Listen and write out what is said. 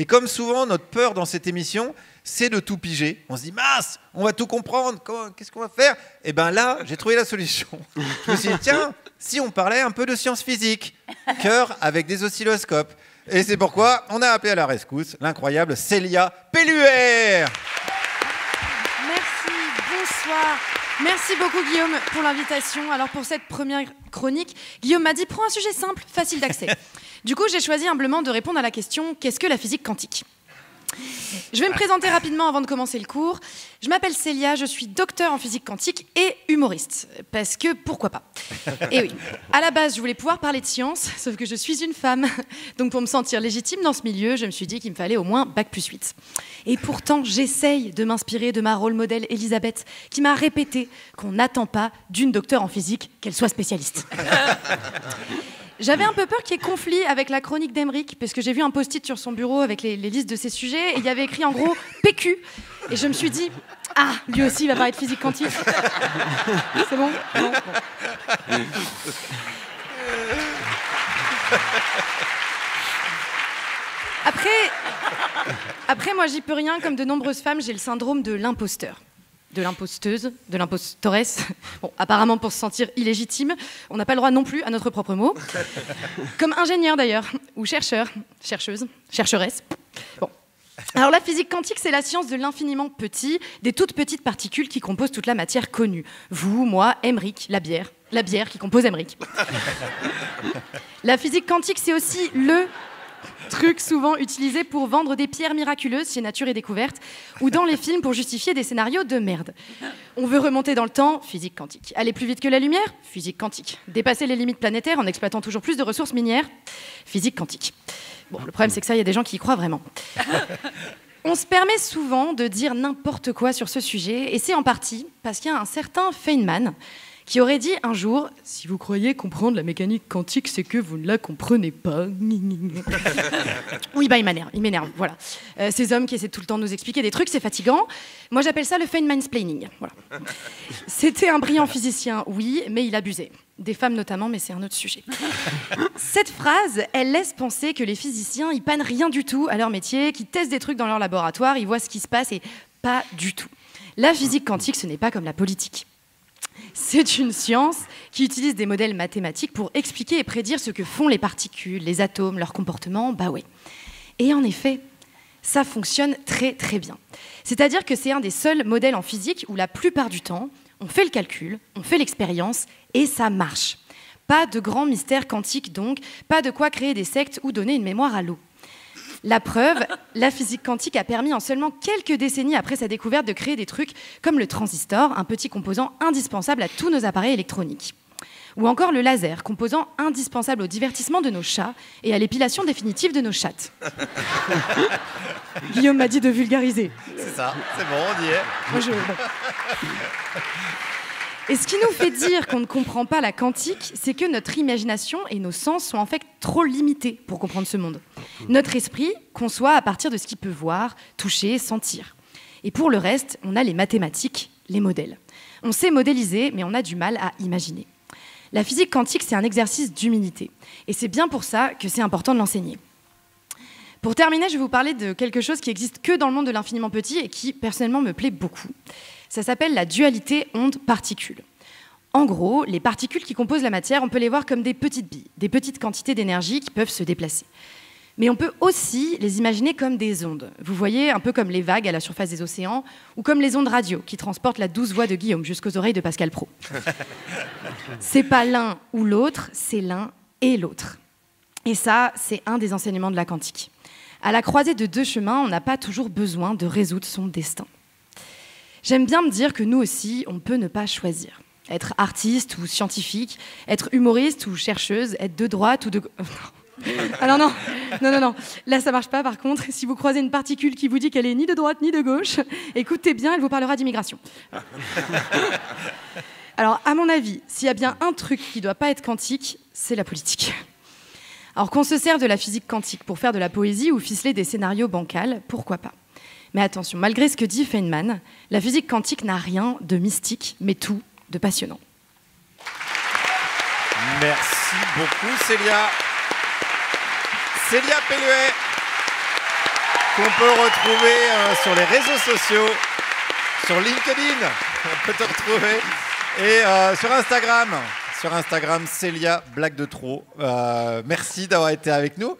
Et comme souvent, notre peur dans cette émission, c'est de tout piger. On se dit, mince, on va tout comprendre, qu'est-ce qu'on va faire? Et bien là, j'ai trouvé la solution. Je me suis dit, tiens, si on parlait un peu de sciences physiques, cœur avec des oscilloscopes. Et c'est pourquoi on a appelé à la rescousse l'incroyable Célia Pelluer. Merci, bonsoir. Merci beaucoup Guillaume pour l'invitation. Alors pour cette première chronique, Guillaume m'a dit, prends un sujet simple, facile d'accès. Du coup, j'ai choisi humblement de répondre à la question, qu'est-ce que la physique quantique ? Je vais me présenter rapidement avant de commencer le cours. Je m'appelle Célia, je suis docteur en physique quantique et humoriste. Parce que pourquoi pas? Et oui, à la base, je voulais pouvoir parler de science, sauf que je suis une femme. Donc pour me sentir légitime dans ce milieu, je me suis dit qu'il me fallait au moins Bac+8. Et pourtant, j'essaye de m'inspirer de ma rôle modèle Elisabeth, qui m'a répété qu'on n'attend pas d'une docteure en physique qu'elle soit spécialiste. J'avais un peu peur qu'il y ait conflit avec la chronique d'Emeric, parce que j'ai vu un post-it sur son bureau avec les listes de ses sujets, et il y avait écrit en gros PQ. Et je me suis dit, ah, lui aussi il va parler de physique quantique. C'est bon? Non, bon. Après, moi j'y peux rien, comme de nombreuses femmes, j'ai le syndrome de l'imposteur. De l'imposteuse, de l'impostoresse. Bon, apparemment pour se sentir illégitime, on n'a pas le droit non plus à notre propre mot. Comme ingénieur d'ailleurs, ou chercheur, chercheuse, chercheresse. Bon. Alors la physique quantique, c'est la science de l'infiniment petit, des toutes petites particules qui composent toute la matière connue. Vous, moi, Emeric, la bière qui compose Emeric. La physique quantique, c'est aussi le truc souvent utilisé pour vendre des pierres miraculeuses chez Nature et Découverte ou dans les films pour justifier des scénarios de merde. On veut remonter dans le temps, physique quantique. Aller plus vite que la lumière, physique quantique. Dépasser les limites planétaires en exploitant toujours plus de ressources minières, physique quantique. Bon, le problème c'est que ça, il y a des gens qui y croient vraiment. On se permet souvent de dire n'importe quoi sur ce sujet et c'est en partie parce qu'il y a un certain Feynman qui aurait dit un jour « Si vous croyez comprendre la mécanique quantique, c'est que vous ne la comprenez pas. » Oui, bah il m'énerve, voilà. Ces hommes qui essaient tout le temps de nous expliquer des trucs, c'est fatigant. Moi, j'appelle ça le Feynmansplaining. Voilà. C'était un brillant physicien, oui, mais il abusait. Des femmes notamment, mais c'est un autre sujet. Cette phrase, elle laisse penser que les physiciens, ils pannent rien du tout à leur métier, qu'ils testent des trucs dans leur laboratoire, ils voient ce qui se passe, et pas du tout. La physique quantique, ce n'est pas comme la politique. C'est une science qui utilise des modèles mathématiques pour expliquer et prédire ce que font les particules, les atomes, leur comportement, bah ouais. Et en effet, ça fonctionne très très bien. C'est-à-dire que c'est un des seuls modèles en physique où la plupart du temps, on fait le calcul, on fait l'expérience et ça marche. Pas de grand mystère quantique donc, pas de quoi créer des sectes ou donner une mémoire à l'eau. La preuve, la physique quantique a permis en seulement quelques décennies après sa découverte de créer des trucs comme le transistor, un petit composant indispensable à tous nos appareils électroniques. Ou encore le laser, composant indispensable au divertissement de nos chats et à l'épilation définitive de nos chattes. Guillaume m'a dit de vulgariser. C'est ça, c'est bon, on y est. Moi, bon. Et ce qui nous fait dire qu'on ne comprend pas la quantique, c'est que notre imagination et nos sens sont en fait trop limités pour comprendre ce monde. Notre esprit conçoit à partir de ce qu'il peut voir, toucher, sentir. Et pour le reste, on a les mathématiques, les modèles. On sait modéliser, mais on a du mal à imaginer. La physique quantique, c'est un exercice d'humilité. Et c'est bien pour ça que c'est important de l'enseigner. Pour terminer, je vais vous parler de quelque chose qui existe que dans le monde de l'infiniment petit et qui, personnellement, me plaît beaucoup. Ça s'appelle la dualité onde-particule. En gros, les particules qui composent la matière, on peut les voir comme des petites billes, des petites quantités d'énergie qui peuvent se déplacer. Mais on peut aussi les imaginer comme des ondes. Vous voyez, un peu comme les vagues à la surface des océans, ou comme les ondes radio qui transportent la douce voix de Guillaume jusqu'aux oreilles de Pascal Praud. C'est pas l'un ou l'autre, c'est l'un et l'autre. Et ça, c'est un des enseignements de la quantique. À la croisée de deux chemins, on n'a pas toujours besoin de résoudre son destin. J'aime bien me dire que nous aussi, on peut ne pas choisir. Être artiste ou scientifique, être humoriste ou chercheuse, être de droite ou de... Alors non. Là, ça marche pas, par contre. Si vous croisez une particule qui vous dit qu'elle est ni de droite ni de gauche, écoutez bien, elle vous parlera d'immigration. Alors, à mon avis, s'il y a bien un truc qui doit pas être quantique, c'est la politique. Alors qu'on se sert de la physique quantique pour faire de la poésie ou ficeler des scénarios bancals, pourquoi pas ? Mais attention, malgré ce que dit Feynman, la physique quantique n'a rien de mystique, mais tout de passionnant. Merci beaucoup, Célia. Célia Pelluer. qu'on peut retrouver sur les réseaux sociaux, sur LinkedIn, on peut te retrouver, et sur Instagram. Sur Instagram, Célia Blague de Trop. Merci d'avoir été avec nous.